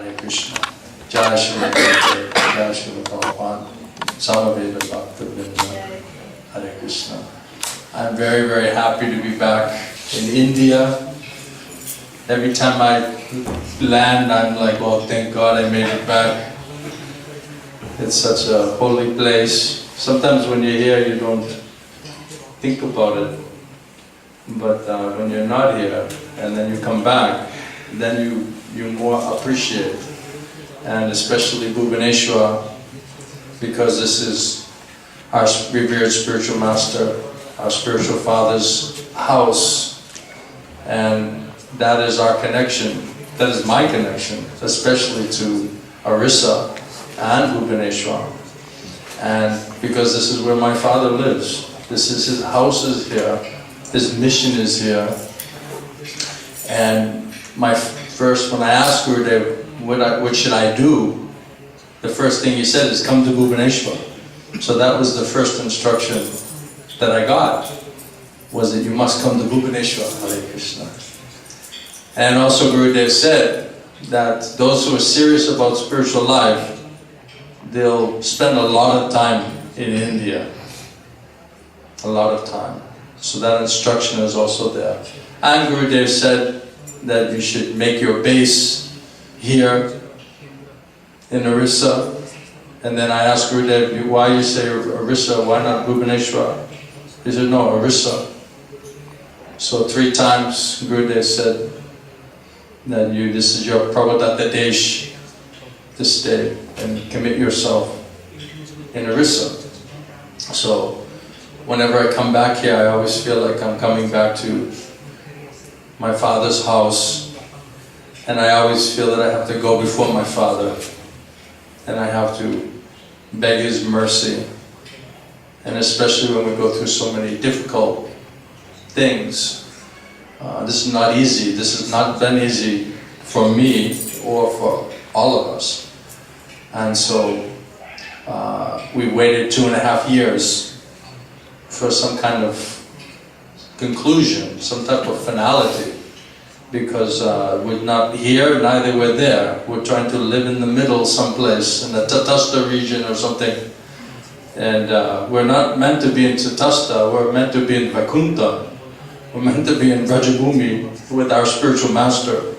Hare Krishna. Jai Shri Gurudev, Jai Shri Prabhupada, Samaveda Bhaktivinoda, Hare Krishna. I'm very, very happy to be back in India. Every time I land, I'm like, oh, thank God I made it back. It's such a holy place. Sometimes when you're here, you don't think about it. But when you're not here, and then you come back, then you more appreciate. And especially Bhubaneswar, because this is our revered spiritual master, our spiritual father's house. And that is our connection. That is my connection, especially to Orissa and Bhubaneswar. And because this is where my father lives. This is his house is here. His mission is here. And when I asked Gurudev, what should I do? The first thing he said is, come to Bhubaneswar. So that was the first instruction that I got, was that you must come to Bhubaneswar, Hare Krishna. And also Gurudev said that those who are serious about spiritual life, they'll spend a lot of time in India. A lot of time. So that instruction is also there. And Gurudev said that you should make your base here in Orissa. And then I asked Gurudev, why you say Orissa, why not Bhubaneswar? He said, no, Orissa. So 3 times Gurudev said that this is your Prabhupada Desh, to stay and commit yourself in Orissa. So whenever I come back here, I always feel like I'm coming back to my father's house, and I always feel that I have to go before my father, and I have to beg his mercy. And especially when we go through so many difficult things, this is not easy. This has not been easy for me or for all of us. And so we waited 2.5 years for some kind of conclusion, some type of finality, because we're not here, neither we're there. We're trying to live in the middle someplace, in the Tatastha region or something. And we're not meant to be in Tatastha, we're meant to be in Vaikuntha. We're meant to be in Vrajabhumi with our spiritual master.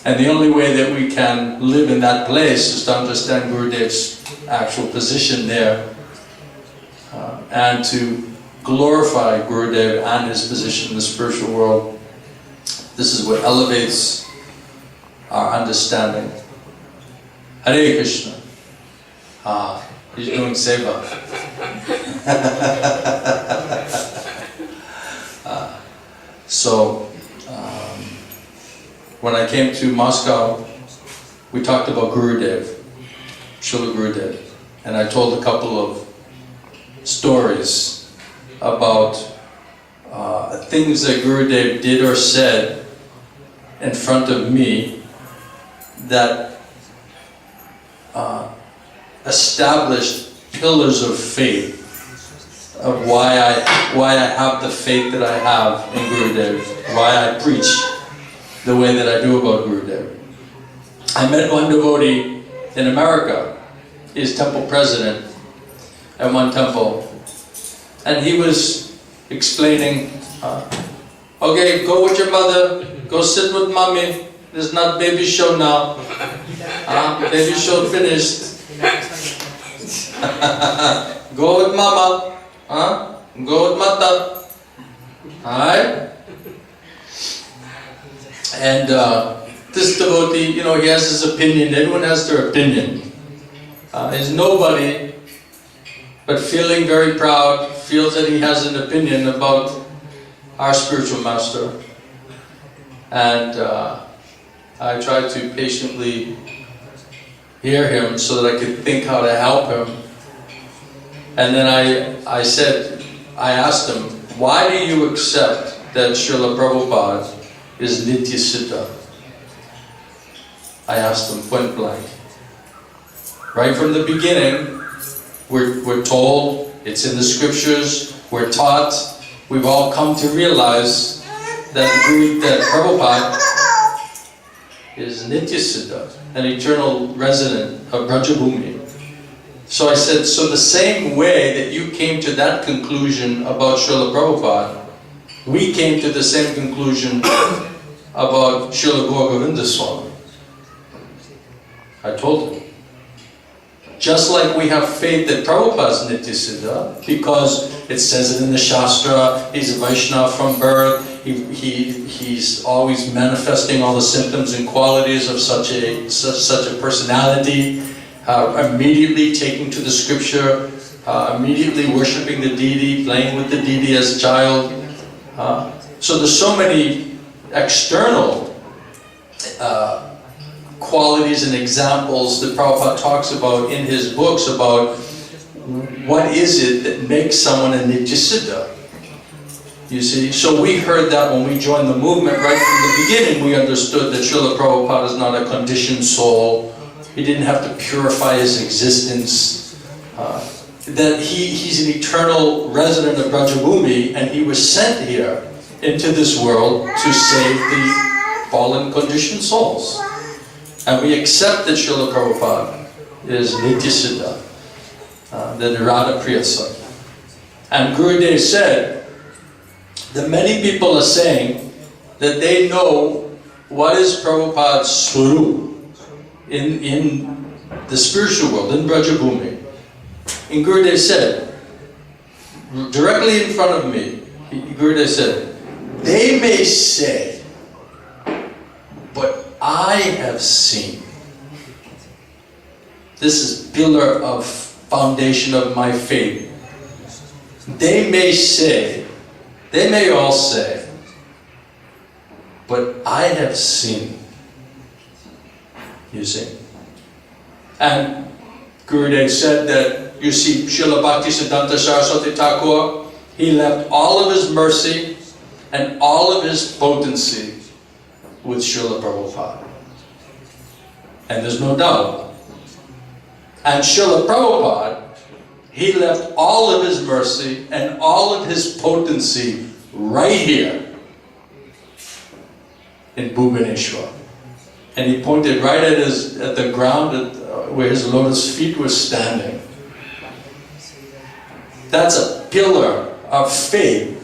And the only way that we can live in that place is to understand Gurudev's actual position there, and to glorify Gurudev and his position in the spiritual world. This is what elevates our understanding. Hare Krishna. He's doing seva. So, when I came to Moscow, we talked about Gurudev, Srila Gurudev, and I told a couple of stories about things that Gurudev did or said in front of me that established pillars of faith, of why I have the faith that I have in Gurudev, why I preach the way that I do about Gurudev. I met one devotee in America. He's temple president at one temple, and he was explaining, okay, go with your mother, go sit with mommy, this is not baby show now, baby show finished. Go with mama, go with mata, alright? And this devotee, he has his opinion. Everyone has their opinion. He's nobody, but feeling very proud, feels that he has an opinion about our spiritual master. And I tried to patiently hear him so that I could think how to help him. And then I asked him, why do you accept that Srila Prabhupada is Nitya Siddha? I asked him point blank. Right from the beginning, we're told, it's in the scriptures, we're taught, we've all come to realize that Prabhupada is Nityasiddha, an eternal resident of Brajabhumi. So I said, so the same way that you came to that conclusion about Srila Prabhupada, we came to the same conclusion about Srila Gaura Swami. I told him. Just like we have faith that Prabhupada's Nityasiddha, because it says it in the Shastra, he's a Vaishnava from birth, he's always manifesting all the symptoms and qualities of such a personality, immediately taking to the scripture, immediately worshipping the deity, playing with the deity as a child. So there's so many external qualities and examples that Prabhupada talks about in his books about what is it that makes someone a Nityasiddha. You see, so we heard that when we joined the movement right from the beginning. We understood that Srila Prabhupada is not a conditioned soul. He didn't have to purify his existence. That he's an eternal resident of Brajabhumi, and he was sent here into this world to save the fallen conditioned souls. And we accept that Srila Prabhupada is Nityasiddha, the Nirada Priyasa. And Gurudev said that many people are saying that they know what is Prabhupada's Swarup in the spiritual world, in Brajabhumi. And Gurudev said, directly in front of me, Gurudev said, they may say, but I have seen. This is pillar of foundation of my faith. They may say, they may all say, but I have seen. You see. And Gurudev said that, you see, Srila Bhaktisiddhanta Saraswati Thakur, he left all of his mercy and all of his potency with Srila Prabhupada. And there's no doubt. And Srila Prabhupada, he left all of his mercy and all of his potency right here in Bhubaneswar. And he pointed right at the ground where his lotus feet were standing. That's a pillar of faith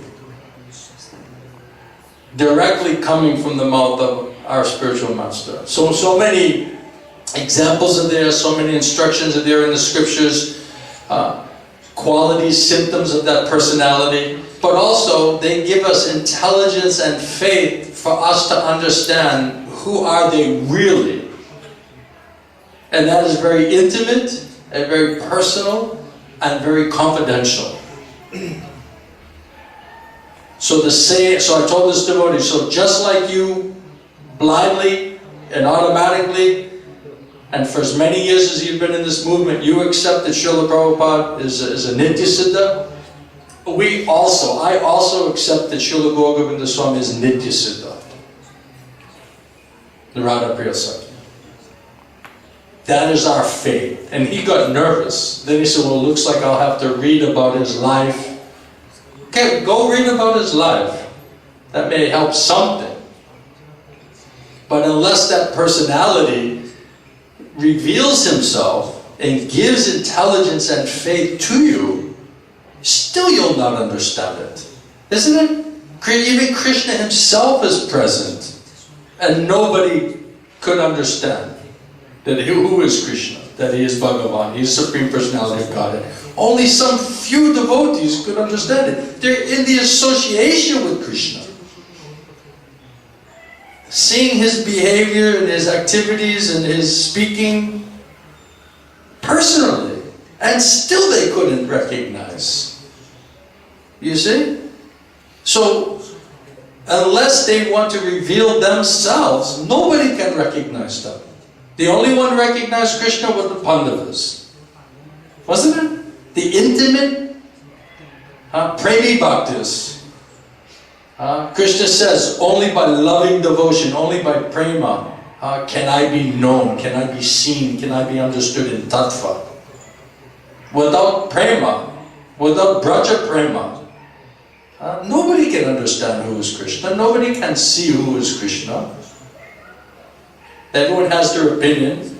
directly coming from the mouth of our spiritual master. So many examples are there, so many instructions are there in the scriptures, qualities, symptoms of that personality, but also they give us intelligence and faith for us to understand who are they really. And that is very intimate and very personal and very confidential. So I told this devotee, so just like you blindly and automatically, and for as many years as you've been in this movement, you accept that Srila Prabhupada is a Nityasiddha, I also accept that Srila Gaura Swami is Nityasiddha, Nirada Priyasa. That is our faith. And he got nervous. Then he said, well, it looks like I'll have to read about his life. Okay, go read about his life. That may help something. But unless that personality reveals himself and gives intelligence and faith to you, still you'll not understand it. Isn't it? Even Krishna himself is present. And nobody could understand that who is Krishna, that he is Bhagavan, he is Supreme Personality of Godhead. Only some few devotees could understand it. They're in the association with Krishna. Seeing his behavior and his activities and his speaking personally, and still they couldn't recognize. You see? So, unless they want to reveal themselves, nobody can recognize them. The only one who recognized Krishna were the Pandavas. Wasn't it? The intimate Premi Bhaktis. Krishna says, only by loving devotion, only by prema can I be known, can I be seen, can I be understood in tattva. Without prema, without braja prema, nobody can understand who is Krishna, nobody can see who is Krishna. Everyone has their opinion.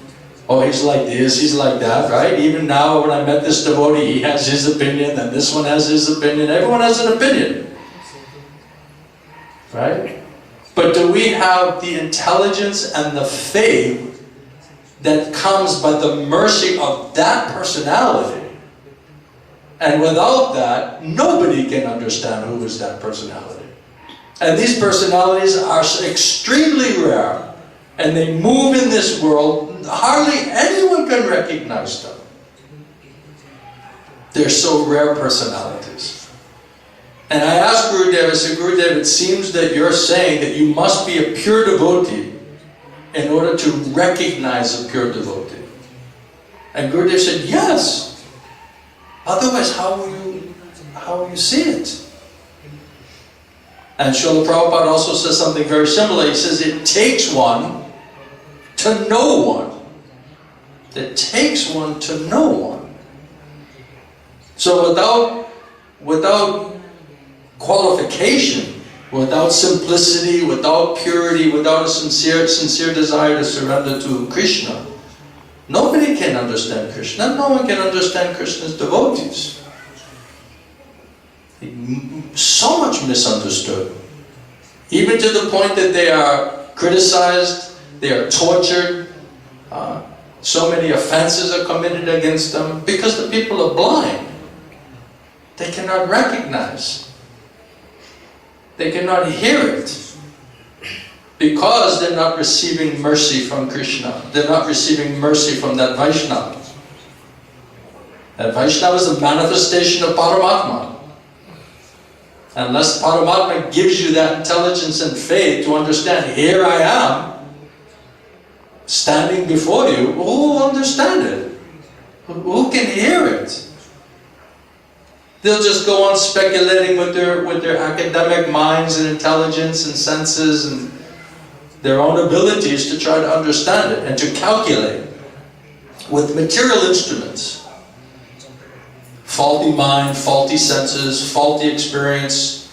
Oh, he's like this, he's like that, right? Even now when I met this devotee, he has his opinion, and this one has his opinion. Everyone has an opinion. Right? But do we have the intelligence and the faith that comes by the mercy of that personality? And without that, nobody can understand who is that personality. And these personalities are extremely rare. And they move in this world, hardly anyone can recognize them. They're so rare personalities. And I asked Gurudev, I said, Gurudev, it seems that you're saying that you must be a pure devotee in order to recognize a pure devotee. And Gurudev said, yes. Otherwise, how will you see it? And Srila Prabhupada also says something very similar. He says, it takes one to know one. It takes one to know one. So without qualification, without simplicity, without purity, without a sincere desire to surrender to Krishna, nobody can understand Krishna. No one can understand Krishna's devotees. So much misunderstood. Even to the point that they are criticized, they are tortured, so many offenses are committed against them because the people are blind. They cannot recognize. They cannot hear it. Because they're not receiving mercy from Krishna. They're not receiving mercy from that Vaishnava. That Vaishnava is the manifestation of Paramatma. Unless Paramatma gives you that intelligence and faith to understand, here I am, standing before you, who will understand it? Who can hear it? They'll just go on speculating with their academic minds and intelligence and senses and their own abilities to try to understand it and to calculate with material instruments. Faulty mind, faulty senses, faulty experience,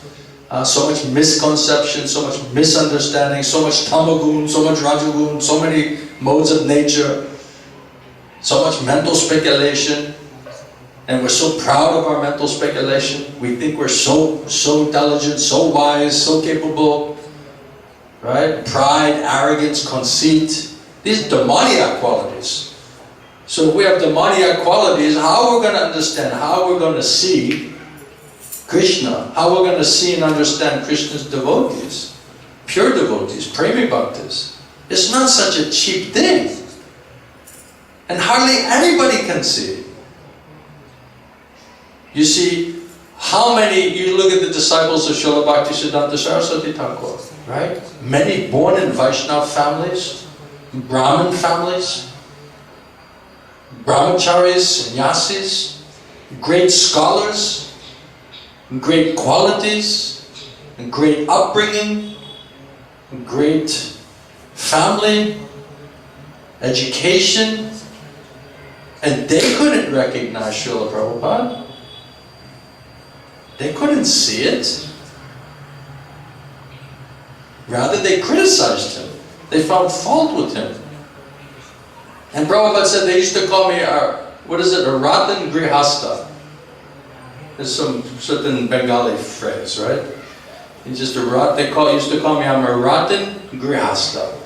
so much misconception, so much misunderstanding, so much tamagun, so much rajagun, so many modes of nature, so much mental speculation. And we're so proud of our mental speculation. We think we're so intelligent, so wise, so capable. Right? Pride, arrogance, conceit. These demoniac qualities. So if we have demoniac qualities, how we're going to understand, how we're going to see Krishna, how we're going to see and understand Krishna's devotees, pure devotees, premi bhaktas. It's not such a cheap thing. And hardly anybody can see it. You see, how many, you look at the disciples of Srila Bhaktisiddhanta Saraswati Thakur, right? Many born in Vaishnava families, Brahmin families, brahmacharis, sannyasis, great scholars, great qualities, great upbringing, great family, education, and they couldn't recognize Srila Prabhupada. They couldn't see it. Rather, they criticized him. They found fault with him. And Prabhupada said they used to call me, a Ratan Grihasta. There's some certain Bengali phrase, right? He's just a rat. They used to call me, I'm a Ratan Grihasta.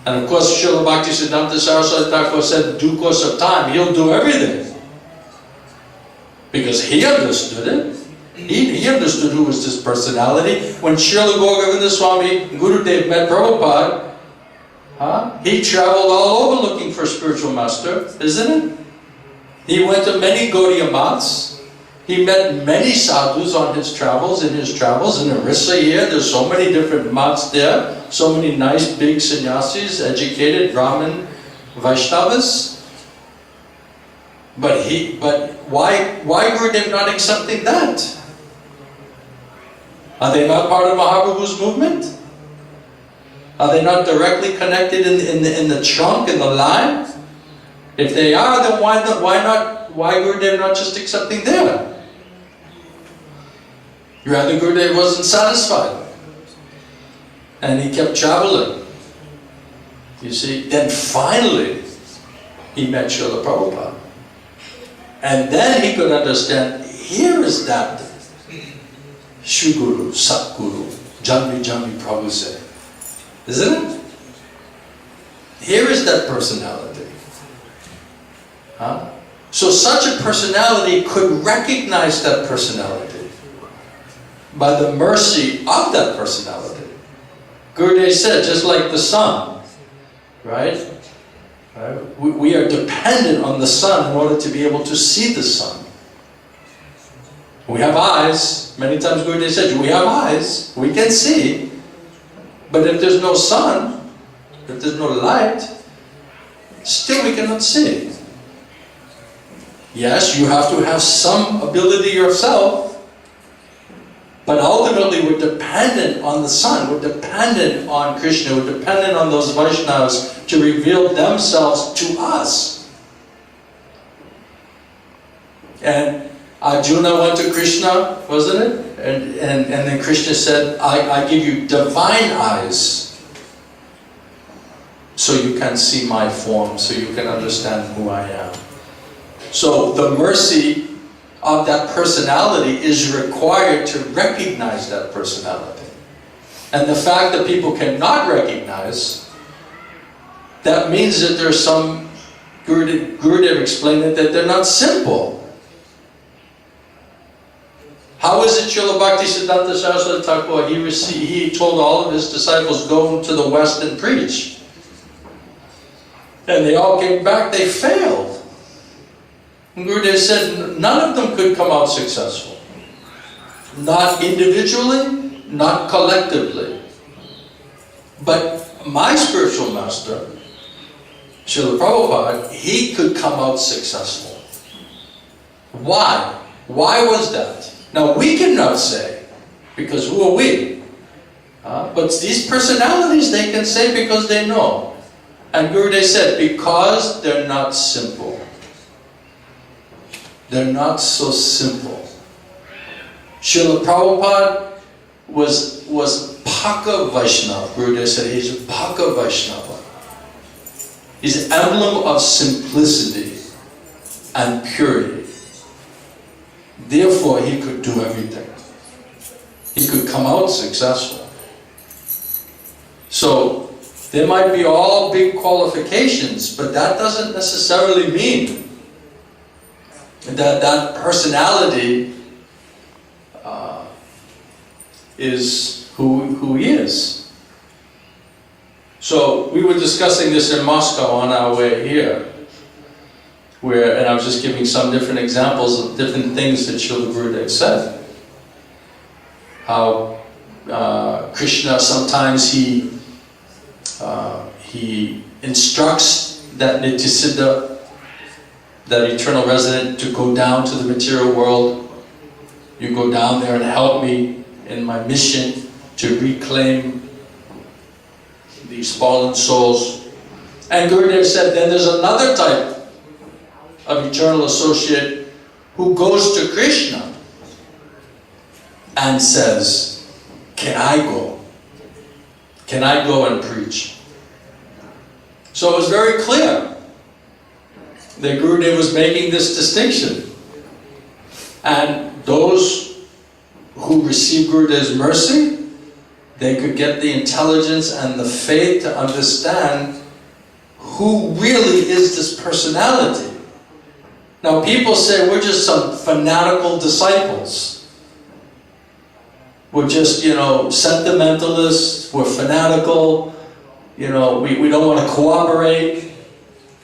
And of course, Srila Bhaktisiddhanta Saraswati Thakur said, due course of time, he'll do everything. Because he understood it. He understood who was this personality. When Srila Gauragovinda Swami, Gurudev met Prabhupada, he traveled all over looking for a spiritual master, isn't it? He went to many Gaudiya maths. He met many sadhus on his travels. In Orissa here, there's so many different maths there. So many nice big sannyasis, educated Brahmin Vaishnavas. But why Gurudev not accepting that? Are they not part of Mahaprabhu's movement? Are they not directly connected in the trunk, in the line? If they are, then why Gurudev not just accepting them? Rather, Gurudev wasn't satisfied. And he kept traveling. You see, then finally he met Srila Prabhupada. And then he could understand, here is that Shri Guru, Satguru, Janvi Janvi Prabhu said. Isn't it? Here is that personality. Huh? So such a personality could recognize that personality by the mercy of that personality. Gurudev said, just like the sun, right? We are dependent on the sun in order to be able to see the sun. We have eyes. Many times Gurudev said, we have eyes, we can see. But if there's no sun, if there's no light, still we cannot see. Yes, you have to have some ability yourself, but ultimately we're dependent on the sun, we're dependent on Krishna, we're dependent on those Vaishnavas to reveal themselves to us. And Arjuna went to Krishna, wasn't it? And then Krishna said, I give you divine eyes so you can see my form, so you can understand who I am. So the mercy of that personality is required to recognize that personality. And the fact that people cannot recognize, that means that there's some, Gurudev explained it, that they're not simple. How is it Srila Bhaktisiddhanta Saraswati Thakur, he told all of his disciples, go to the West and preach. And they all came back, they failed. And Gurudev said none of them could come out successful. Not individually, not collectively. But my spiritual master, Srila Prabhupada, he could come out successful. Why? Why was that? Now we cannot say, because who are we? But these personalities they can say because they know. And Gurudev said, because they're not simple. They're not so simple. Srila Prabhupada was Paka Vaishnava. Gurudev said he's Paka Vaishnava. He's an emblem of simplicity and purity. Therefore, he could do everything. He could come out successful. So, there might be all big qualifications, but that doesn't necessarily mean that personality is who he is. So, we were discussing this in Moscow on our way here. And I was just giving some different examples of different things that Srila Gurudev said. How Krishna sometimes he instructs that Nityasiddha, that eternal resident, to go down to the material world. You go down there and help me in my mission to reclaim these fallen souls. And Gurudev said, then there's another type of eternal associate who goes to Krishna and says, can I go? Can I go and preach? So it was very clear that Gurudev was making this distinction. And those who receive Gurudev's mercy, they could get the intelligence and the faith to understand who really is this personality. Now people say we're just some fanatical disciples. We're just, sentimentalists, we're fanatical, we don't want to cooperate,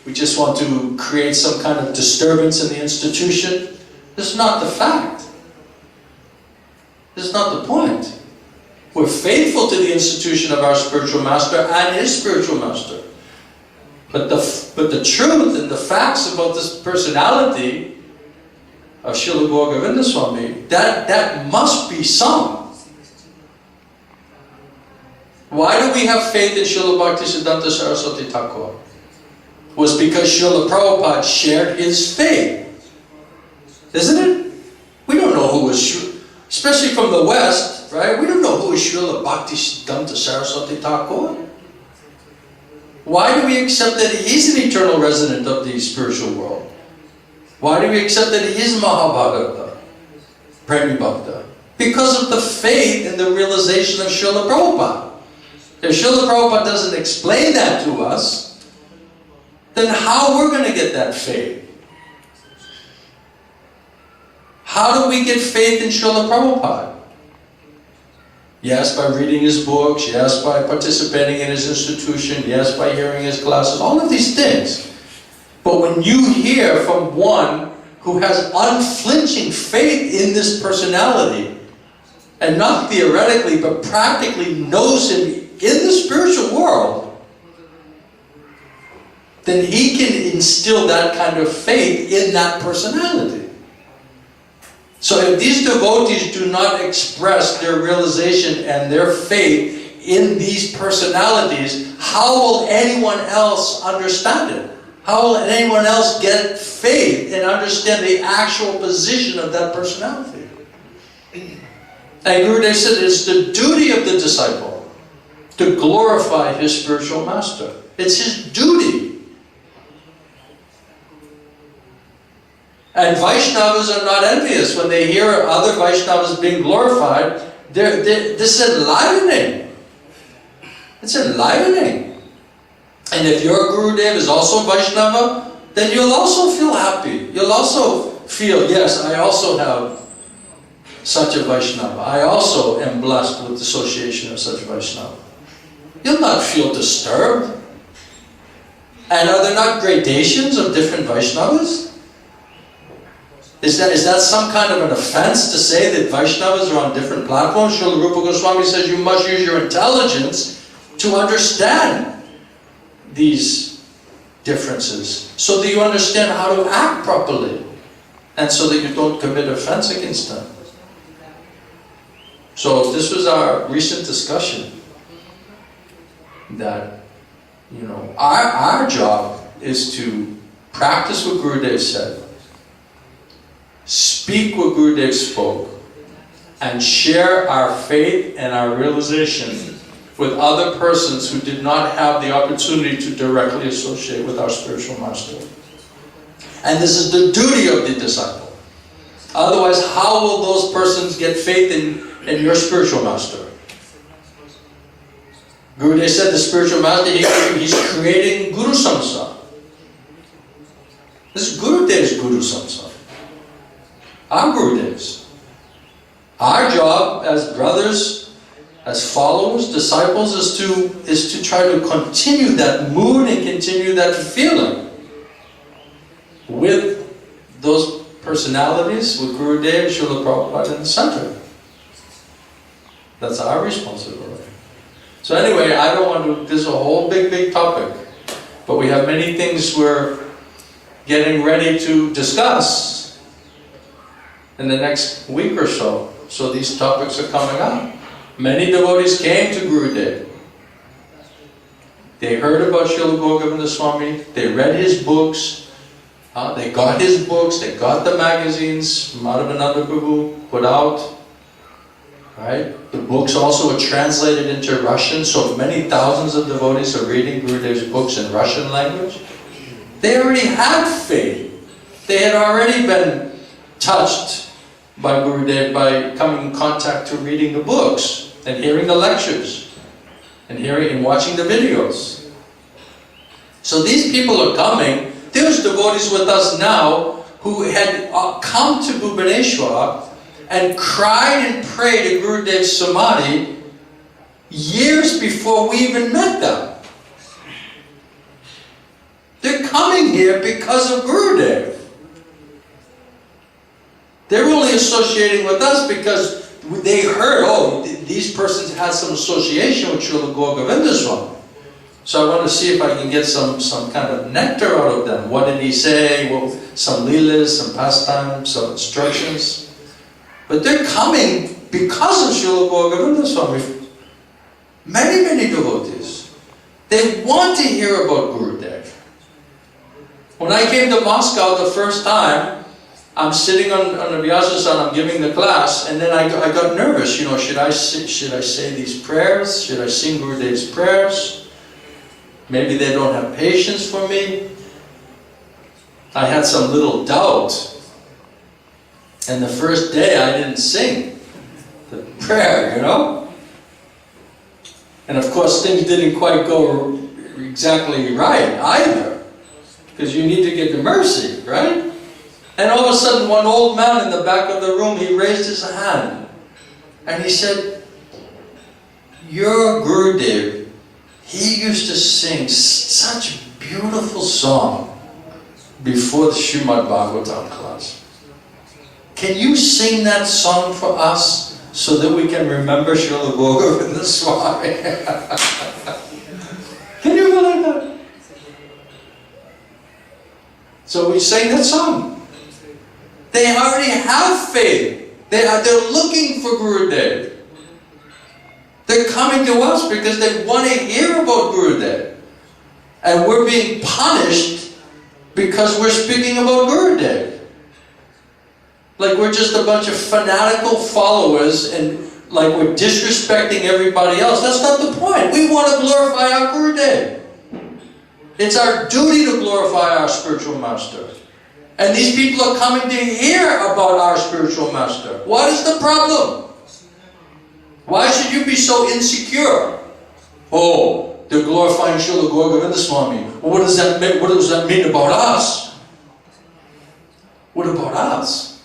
we just want to create some kind of disturbance in the institution. This is not the fact. This is not the point. We're faithful to the institution of our spiritual master and his spiritual master. But the truth and the facts about this personality of Srila Govinda Swami, that must be sung. Why do we have faith in Srila Bhaktisiddhanta Saraswati Thakur? Was because Srila Prabhupada shared his faith. Isn't it? We don't know who was, especially from the West, right? We don't know who is Srila Bhaktisiddhanta Saraswati Thakur. Why do we accept that He is an eternal resident of the spiritual world? Why do we accept that He is Mahabhagata, Premi Bhakta? Because of the faith and the realization of Srila Prabhupada. If Srila Prabhupada doesn't explain that to us, then how we're going to get that faith? How do we get faith in Srila Prabhupada? Yes, by reading his books. Yes, by participating in his institution. Yes, by hearing his classes. All of these things. But when you hear from one who has unflinching faith in this personality, and not theoretically, but practically knows him in the spiritual world, then he can instill that kind of faith in that personality. So if these devotees do not express their realization and their faith in these personalities, how will anyone else understand it? How will anyone else get faith and understand the actual position of that personality? And Gurudev said it's the duty of the disciple to glorify his spiritual master. It's his duty. And Vaishnavas are not envious when they hear other Vaishnavas being glorified. This is enlivening. It's enlivening. And if your Gurudev is also Vaishnava, then you'll also feel happy. You'll also feel, yes, I also have such a Vaishnava. I also am blessed with the association of such Vaishnava. You'll not feel disturbed. And are there not gradations of different Vaishnavas? Is that some kind of an offense to say that Vaishnavas are on different platforms? Srila Rupa Goswami says you must use your intelligence to understand these differences, so that you understand how to act properly, and so that you don't commit offense against them. So this was our recent discussion, that our job is to practice what Gurudev said, speak what Gurudev spoke, and share our faith and our realization with other persons who did not have the opportunity to directly associate with our spiritual master. And this is the duty of the disciple. Otherwise, how will those persons get faith in your spiritual master? Gurudev said the spiritual master, he's creating Guru Samsara. This is Gurudev's Guru Samsara. Our Gurudevs. Our job as brothers, as followers, disciples, is to try to continue that mood and continue that feeling with those personalities, with Gurudev, Srila Prabhupada in the center. That's our responsibility. So anyway, I don't want to, this is a whole big topic, but we have many things we're getting ready to discuss in the next week or so. So these topics are coming up. Many devotees came to Gurudev. They heard about Srila Govinda Swami, they read his books, they got his books, they got the magazines Madhavananda Prabhu put out. Right? The books also are translated into Russian, so many thousands of devotees are reading Gurudev's books in Russian language. They already had faith. They had already been touched by Gurudev by coming in contact to reading the books and hearing the lectures and hearing and watching the videos. So these people are coming. There's devotees with us now who had come to Bhubaneswar and cried and prayed at Gurudev's Samadhi years before we even met them. They're coming here because of Gurudev. They're only associating with us because they heard, oh, these persons had some association with Srila Govinda Swami. So I want to see if I can get some kind of nectar out of them. What did he say? Well, some leelas, some pastimes, some instructions. But they're coming because of Srila Govinda Swami. Many devotees. They want to hear about Gurudev. When I came to Moscow the first time, I'm sitting on the Vyasasana, I'm giving the class, and then I got nervous. Should I say these prayers? Should I sing Gurudev's prayers? Maybe they don't have patience for me. I had some little doubt. And the first day I didn't sing the prayer, you know? And of course things didn't quite go exactly right either. Because you need to get the mercy, right? And all of a sudden one old man in the back of the room, he raised his hand. And he said, your Gurudev, he used to sing such a beautiful song before the Srimad Bhagavatam class. Can you sing that song for us so that we can remember Srila Bhogavinda Swami? Can you believe that? So we sang that song. They already have faith. They're looking for Gurudev. They're coming to us because they want to hear about Gurudev. And we're being punished because we're speaking about Gurudev. Like we're just a bunch of fanatical followers and like we're disrespecting everybody else. That's not the point. We want to glorify our Gurudev. It's our duty to glorify our spiritual master. And these people are coming to hear about our spiritual master. What is the problem? Why should you be so insecure? Oh, they're glorifying Srila Govinda Swami. Well, what does that mean? What does that mean about us? What about us?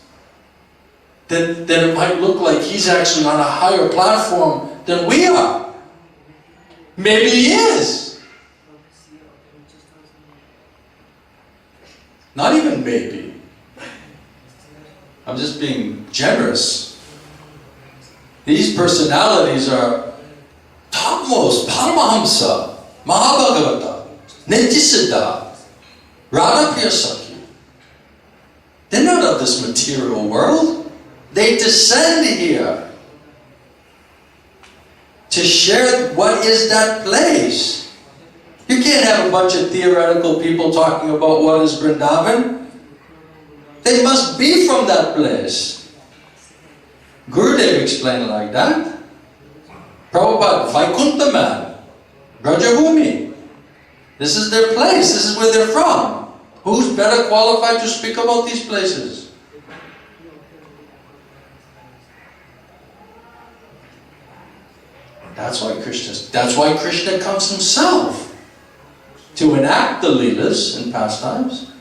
Then it might look like he's actually on a higher platform than we are. Maybe he is. Not even maybe. I'm just being generous. These personalities are topmost, Paramahamsa, Mahabhagavata, Nityasiddha, Radhapriyasakhi. They're not of this material world. They descend here to share what is that place. You can't have a bunch of theoretical people talking about what is Vrindavan. They must be from that place. Gurudev explained it like that. Prabhupada, Vaikuntha man, Brajabhumi. This is their place, this is where they're from. Who's better qualified to speak about these places? That's why Krishna comes himself to enact the Leelas and pastimes.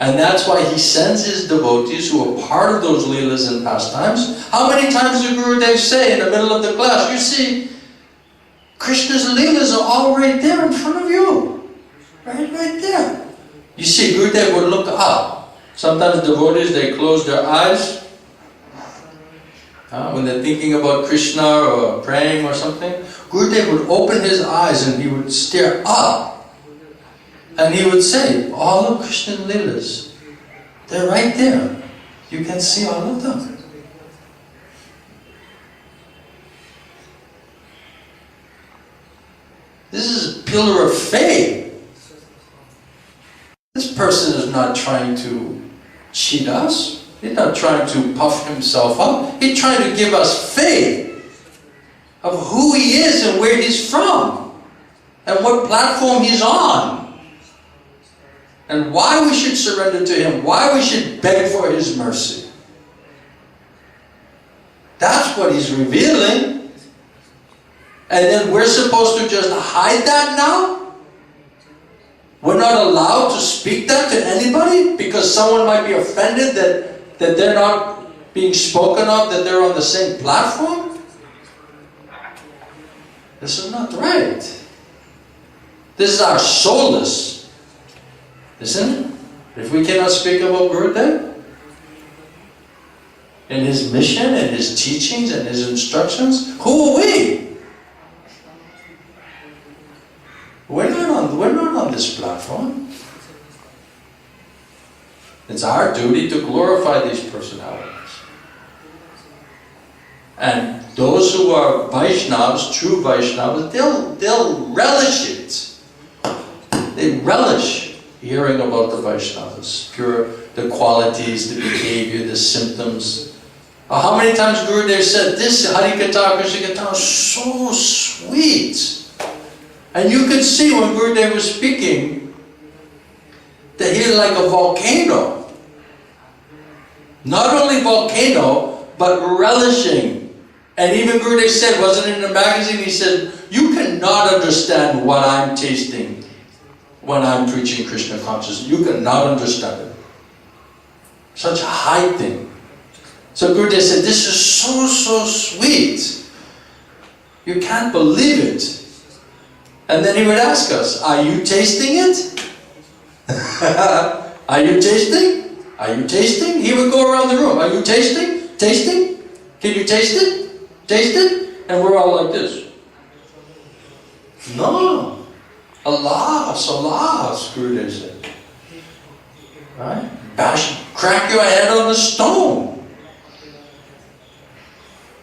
And that's why he sends his devotees who are part of those Leelas and pastimes. How many times did Gurudev say in the middle of the class, you see, Krishna's Leelas are all right there in front of you. Right there. You see, Gurudev would look up. Sometimes devotees, they close their eyes when they're thinking about Krishna or praying or something. Gurudev would open his eyes and he would stare up. And he would say, all of Krishna's Leelas, they're right there. You can see all of them. This is a pillar of faith. This person is not trying to cheat us. He's not trying to puff himself up. He's trying to give us faith of who he is and where he's from and what platform he's on and why we should surrender to him, why we should beg for his mercy. That's what he's revealing. And then we're supposed to just hide that now? We're not allowed to speak that to anybody because someone might be offended that they're not being spoken of, that they're on the same platform? This is not right. This is our solace, isn't it? If we cannot speak about Gurudev and his mission and his teachings and his instructions, who are we? We're not on this platform. It's our duty to glorify these personalities. And those who are Vaishnavas, true Vaishnavas, they'll relish it. They relish hearing about the Vaishnavas, the qualities, the behavior, the symptoms. How many times Gurudev said this Harikatha, Krishna-katha is so sweet. And you could see when Gurudev was speaking that he was like a volcano. Not only volcano, but relishing. And even Gurudev said, wasn't it in the magazine, he said, you cannot understand what I'm tasting when I'm preaching Krishna consciousness. You cannot understand it. Such a high thing. So Gurudev said, this is so, so sweet. You can't believe it. And then he would ask us, are you tasting it? Are you tasting? Are you tasting? He would go around the room. Are you tasting? Tasting? Can you taste it? Taste it? And we're all like this. No. Alas, alas, Gurudev said. Right? Crack your head on the stone.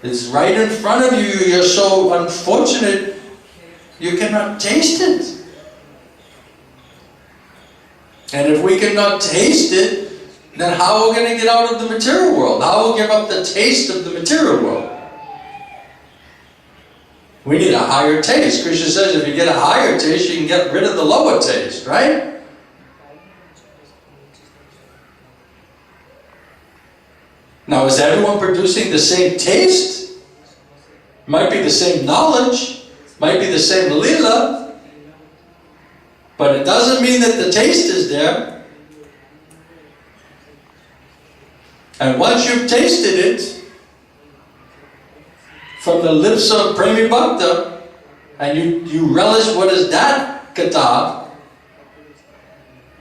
It's right in front of you. You're so unfortunate. You cannot taste it. And if we cannot taste it, then how are we going to get out of the material world? How will we give up the taste of the material world? We need a higher taste. Krishna says if you get a higher taste, you can get rid of the lower taste, right? Now, is everyone producing the same taste? Might be the same knowledge, might be the same lila, but it doesn't mean that the taste is there. And once you've tasted it from the lips of Premi Bhakta, and you relish what is that katha,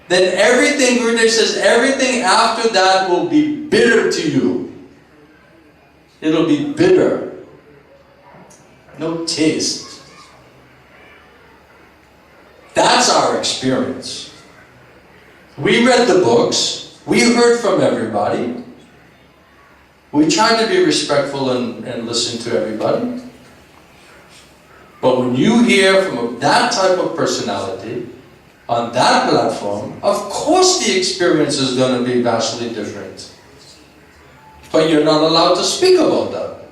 then everything, Gurudev says, everything after that will be bitter to you. It'll be bitter. No taste. That's our experience. We read the books. We heard from everybody. We tried to be respectful and listen to everybody. But when you hear from that type of personality, on that platform, of course the experience is going to be vastly different. But you're not allowed to speak about that.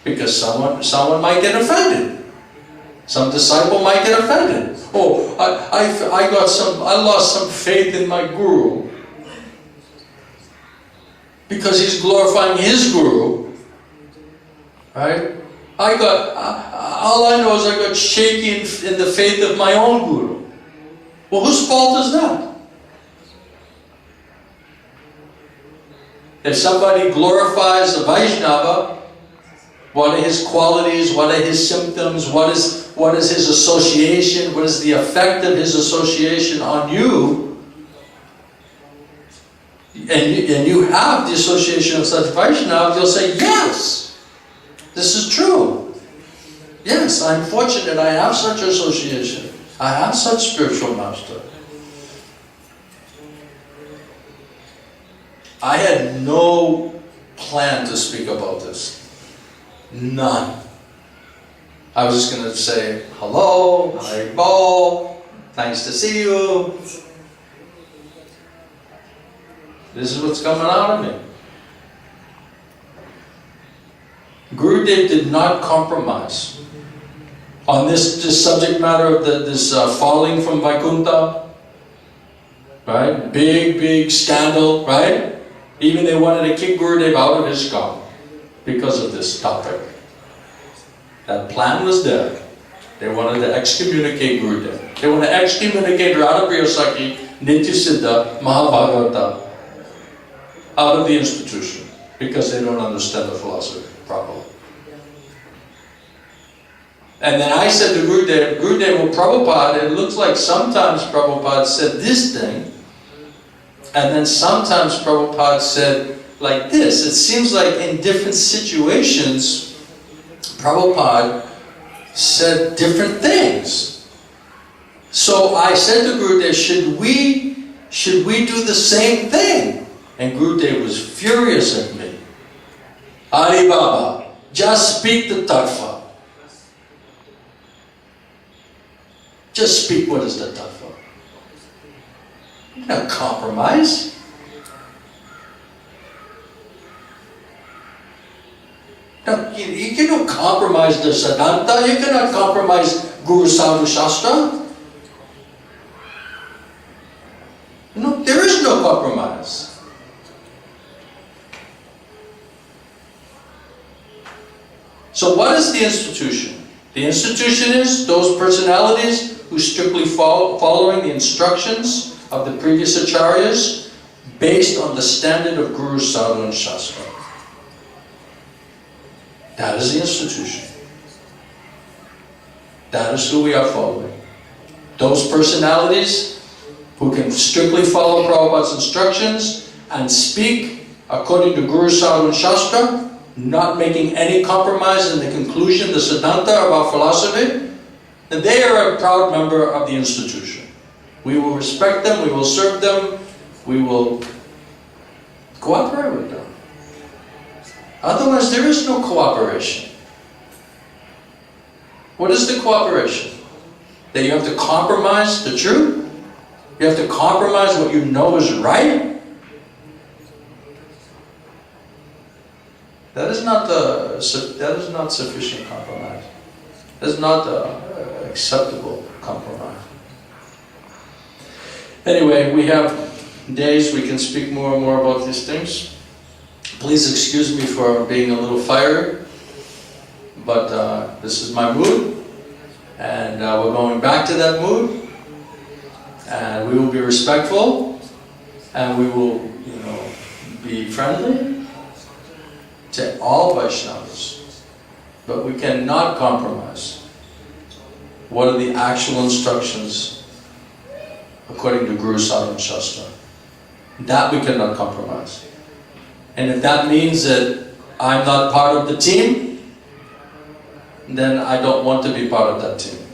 Because someone might get offended. Some disciple might get offended. Oh, I lost some faith in my guru. Because he's glorifying his guru. Right? All I know is I got shaky in the faith of my own guru. Well, whose fault is that? If somebody glorifies a Vaishnava, what are his qualities? What are his symptoms? What is his association? What is the effect of his association on you? And you have the association of such Vaishnavas, you'll say, yes, this is true. Yes, I'm fortunate I have such association. I have such spiritual master. I had no plan to speak about this. None. I was just going to say, hello, Haribol, nice to see you. This is what's coming out of me. Gurudev did not compromise on this subject matter of this falling from Vaikuntha. Right? Big scandal, right? Even they wanted to kick Gurudev out of his ISKCON because of this topic. That plan was there. They wanted to excommunicate Gurudev. They want to excommunicate Radhapriya Sakhi, Nityasiddha, Mahabhagavata out of the institution because they don't understand the philosophy properly. And then I said to Gurudev, well, Prabhupada, it looks like sometimes Prabhupada said this thing, and then sometimes Prabhupada said like this. It seems like in different situations, Prabhupada said different things. So I said to Gurudev, should we do the same thing? And Gurudev was furious at me. Hari Baba, just speak the tattva. Just speak what is the tattva. You cannot compromise. No, you cannot compromise the Siddhanta. You cannot compromise Guru Sadhu Shastra? No, there is no compromise. So what is the institution? The institution is those personalities who strictly following the instructions of the previous acharyas based on the standard of Guru, Sadhu and Shastra. That is the institution. That is who we are following. Those personalities who can strictly follow Prabhupada's instructions and speak according to Guru, Sadhu and Shastra, not making any compromise in the conclusion, the Siddhanta of our philosophy, and they are a proud member of the institution. We will respect them, we will serve them, we will cooperate with them. Otherwise, there is no cooperation. What is the cooperation? That you have to compromise the truth? You have to compromise what you know is right? That is not sufficient compromise. That is not acceptable compromise. Anyway, we have days we can speak more and more about these things. Please excuse me for being a little fiery, but this is my mood, and we're going back to that mood, and we will be respectful, and we will, be friendly to all Vaishnavas, but we cannot compromise. What are the actual instructions according to Guru, Sadhu and Shastra? That we cannot compromise. And if that means that I'm not part of the team, then I don't want to be part of that team.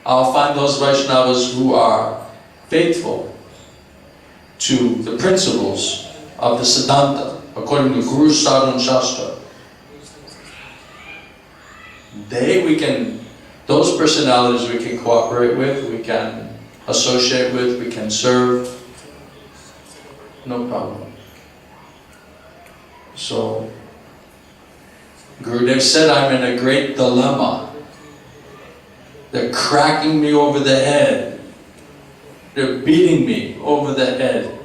I'll find those Vaishnavas who are faithful to the principles of the Siddhanta, according to Guru, Sadhu and Shastra. Those personalities we can cooperate with, we can associate with, we can serve. No problem. So, Gurudev said, I'm in a great dilemma. They're cracking me over the head. They're beating me over the head.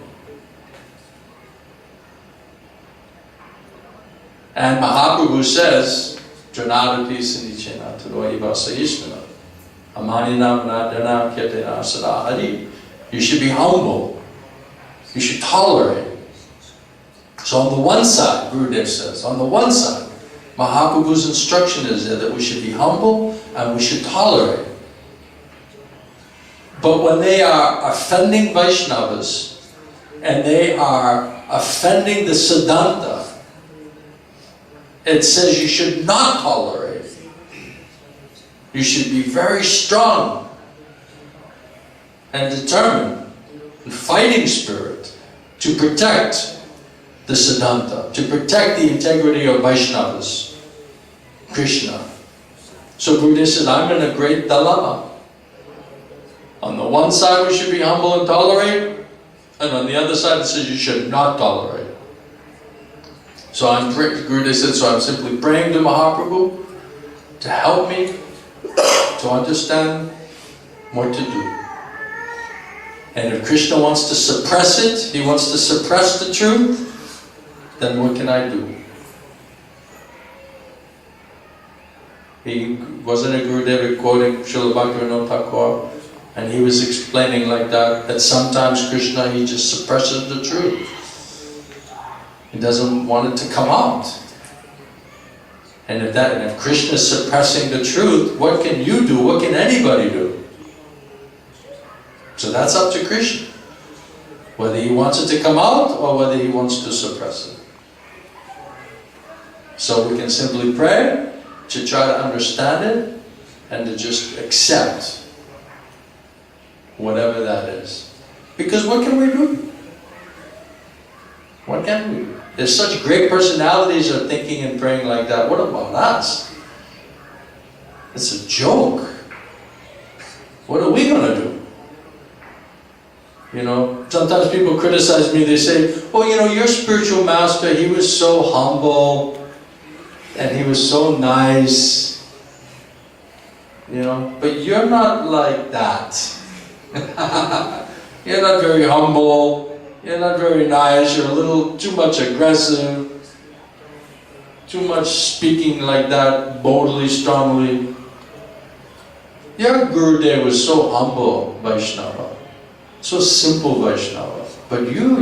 And Mahaprabhu says, Janadapi Sinichena Tadoiva Sayishtana Amanina Vanadana Kyatena Sadahari. You should be humble. You should tolerate. So on the one side, Gurudev says, on the one side, Mahaprabhu's instruction is that we should be humble and we should tolerate. But when they are offending Vaishnavas and they are offending the Siddhanta, it says you should not tolerate. You should be very strong and determined and fighting spirit to protect the Siddhanta, to protect the integrity of Vaishnavas, Krishna. So Buddha said, I'm in a great dilemma. On the one side we should be humble and tolerate, and on the other side it says you should not tolerate. So Gurudev said, so I'm simply praying to Mahaprabhu to help me to understand what to do. And if Krishna wants to suppress it, he wants to suppress the truth, then what can I do? He wasn't a Gurudev quoting Srila Bhaktivinoda Thakur, and he was explaining like that sometimes Krishna, he just suppresses the truth. He doesn't want it to come out. And if Krishna is suppressing the truth, what can you do? What can anybody do? So that's up to Krishna. Whether he wants it to come out or whether he wants to suppress it. So we can simply pray to try to understand it and to just accept whatever that is. Because what can we do? What can we do? There's such great personalities are thinking and praying like that. What about us? It's a joke. What are we going to do? Sometimes people criticize me. They say, oh, your spiritual master, he was so humble and he was so nice. you know, but you're not like that. You're not very humble, you're not very nice, you're a little too much aggressive, too much speaking like that, boldly, strongly. Your Gurudev was so humble, Vaishnava, so simple Vaishnava. But you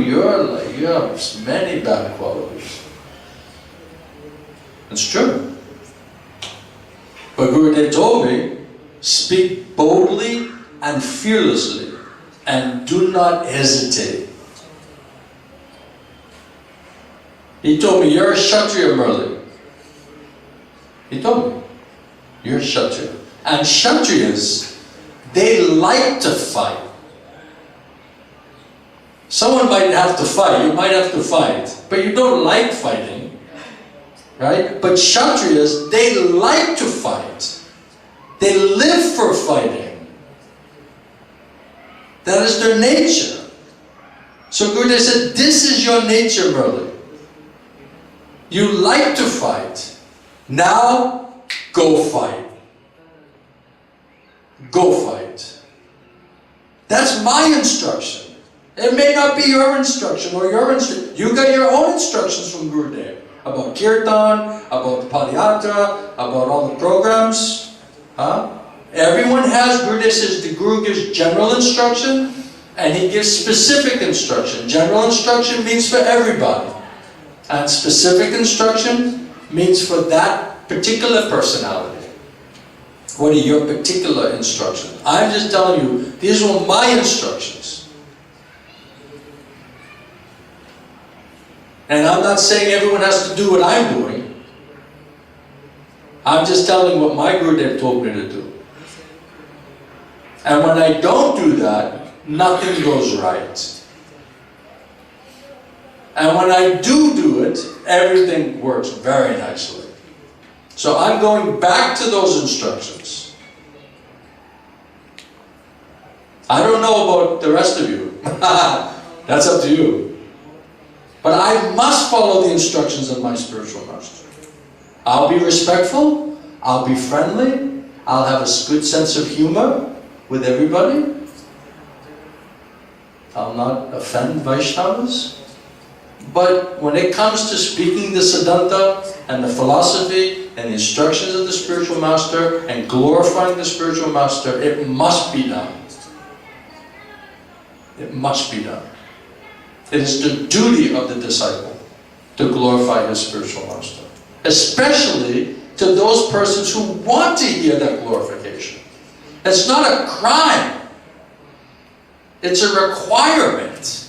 have many bad qualities. It's true. But Gurudev told me, speak boldly and fearlessly, and do not hesitate. He told me, you're a Kshatriya, Murali. He told me, you're a Kshatriya. And Kshatriyas, they like to fight. Someone might have to fight, you might have to fight, but you don't like fighting, right? But Kshatriyas, they like to fight. They live for fighting. That is their nature. So Gurudev said, this is your nature, Murali. You like to fight. Now, go fight. Go fight. That's my instruction. It may not be your instruction or your instruction. You got your own instructions from Gurudev about Kirtan, about Padayatra, about all the programs. Everyone has, Gurudev says the Guru gives general instruction and he gives specific instruction. General instruction means for everybody. And specific instruction means for that particular personality. What are your particular instructions? I'm just telling you, these were my instructions. And I'm not saying everyone has to do what I'm doing. I'm just telling what my Gurudev told me to do. And when I don't do that, nothing goes right. And when I do it, everything works very nicely. So I'm going back to those instructions. I don't know about the rest of you. That's up to you. But I must follow the instructions of my spiritual master. I'll be respectful. I'll be friendly. I'll have a good sense of humor with everybody. I'll not offend Vaishnavas. But when it comes to speaking the Siddhanta and the philosophy and the instructions of the spiritual master and glorifying the spiritual master, it must be done. It must be done. It is the duty of the disciple to glorify his spiritual master. Especially to those persons who want to hear that glorification. It's not a crime. It's a requirement.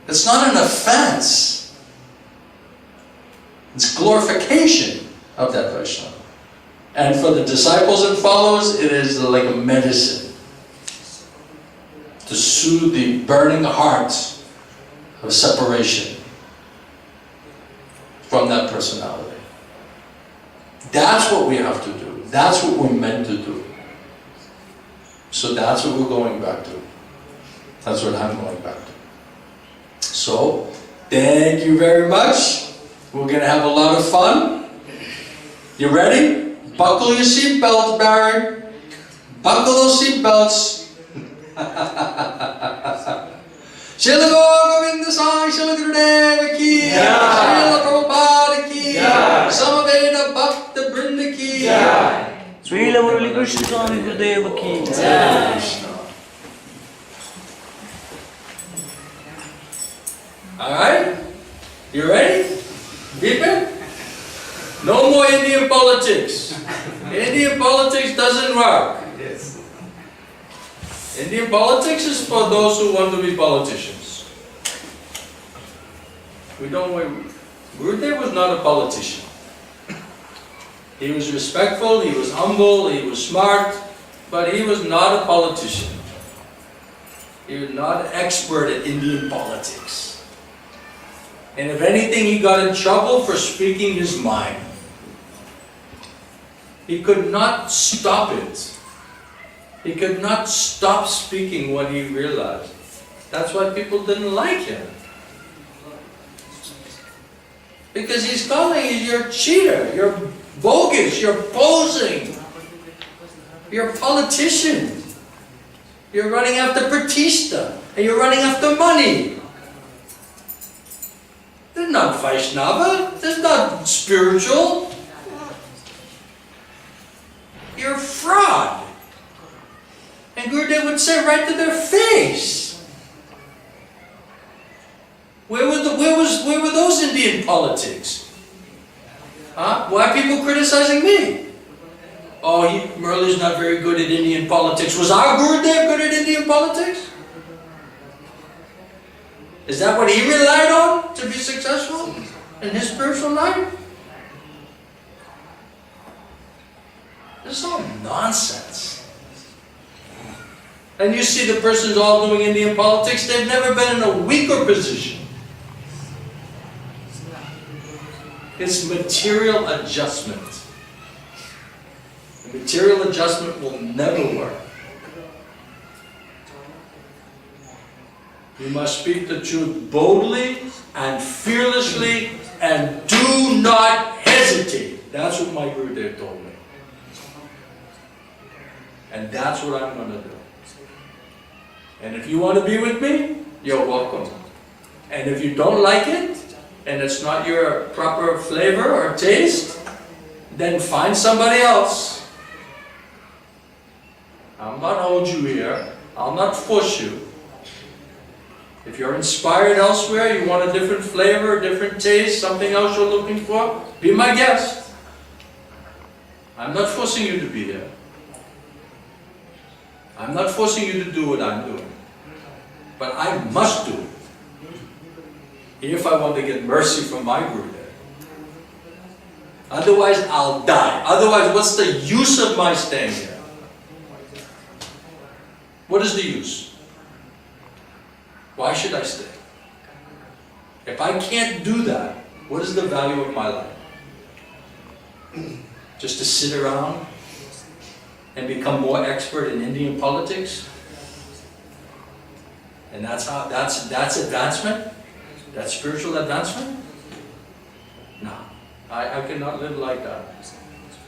It's not an offense. It's glorification of that Vaishnava. And for the disciples and followers, it is like a medicine to soothe the burning heart of separation from that personality. That's what we have to do. That's what we're meant to do. So that's what we're going back to. That's what I'm going back to. So, thank you very much. We're going to have a lot of fun. You ready? Buckle your seatbelts, Barry. Buckle those seatbelts. Srila Govinda Sai, Srila Gurudeva ki, Srila Prabhupada ki, Samaveda Bhakta Brinda ki, Srila Murali Krishna Swami Gurudeva ki. Alright? You ready? Keep it? No more Indian politics. Indian politics doesn't work. Yes. Indian politics is for those who want to be politicians. We don't want... Gurudev was not a politician. He was respectful, he was humble, he was smart, but he was not a politician. He was not an expert at Indian politics. And if anything, he got in trouble for speaking his mind. He could not stop it. He could not stop speaking when he realized. That's why people didn't like him. Because he's calling you, you're a cheater, you're bogus, you're posing. You're a politician. You're running after Pratishta, and you're running after money. They're not Vaishnava. They're not spiritual. You're a fraud. And Gurudev would say right to their face. Where were those Indian politics? Huh? Why are people criticizing me? Oh, Murali's not very good at Indian politics. Was our Gurudev good at Indian politics? Is that what he relied on to be successful in his spiritual life? This is all nonsense. And you see the person's all doing Indian politics, they've never been in a weaker position. It's material adjustment. The material adjustment will never work. You must speak the truth boldly and fearlessly and do not hesitate. That's what my Gurudev told me. And that's what I'm going to do. And if you want to be with me, you're welcome. And if you don't like it, and it's not your proper flavor or taste, then find somebody else. I'll not hold you here. I'll not force you. If you're inspired elsewhere, you want a different flavor, a different taste, something else you're looking for, be my guest. I'm not forcing you to be here. I'm not forcing you to do what I'm doing. But I must do it. If I want to get mercy from my Gurudev. Otherwise, I'll die. Otherwise, what's the use of my staying here? What is the use? Why should I stay? If I can't do that, what is the value of my life? Just to sit around and become more expert in Indian politics? And that's advancement? That's spiritual advancement? No. I cannot live like that.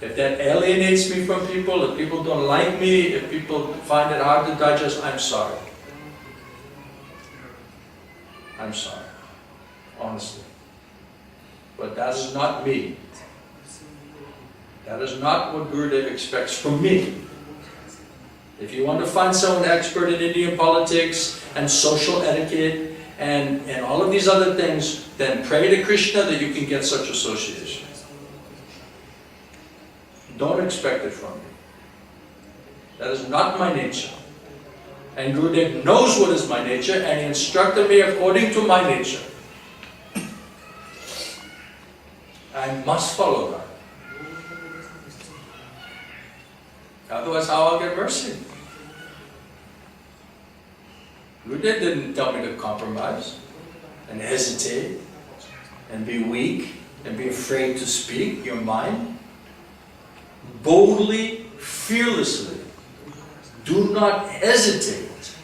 If that alienates me from people, if people don't like me, if people find it hard to digest, I'm sorry. I'm sorry. Honestly. But that is not me. That is not what Gurudev expects from me. If you want to find someone expert in Indian politics and social etiquette and all of these other things, then pray to Krishna that you can get such association. Don't expect it from me. That is not my nature. And Gurudev knows what is my nature, and he instructed me according to my nature. I must follow that. Otherwise, how I'll get mercy? Gurudev didn't tell me to compromise and hesitate and be weak and be afraid to speak your mind. Boldly, fearlessly. Do not hesitate.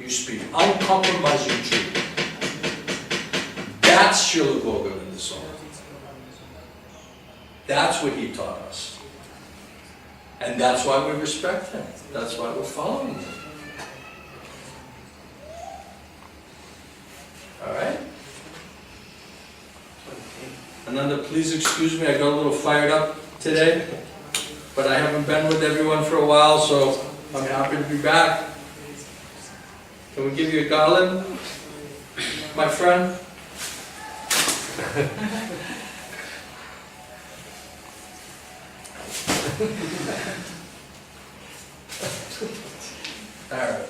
You speak uncompromising truth. That's Srila Govinda Swami. That's what he taught us. And that's why we respect him. That's why we're following him. Alright? Ananda, please excuse me, I got a little fired up today. But I haven't been with everyone for a while, so I'm happy to be back. Can we give you a garland, my friend? All right.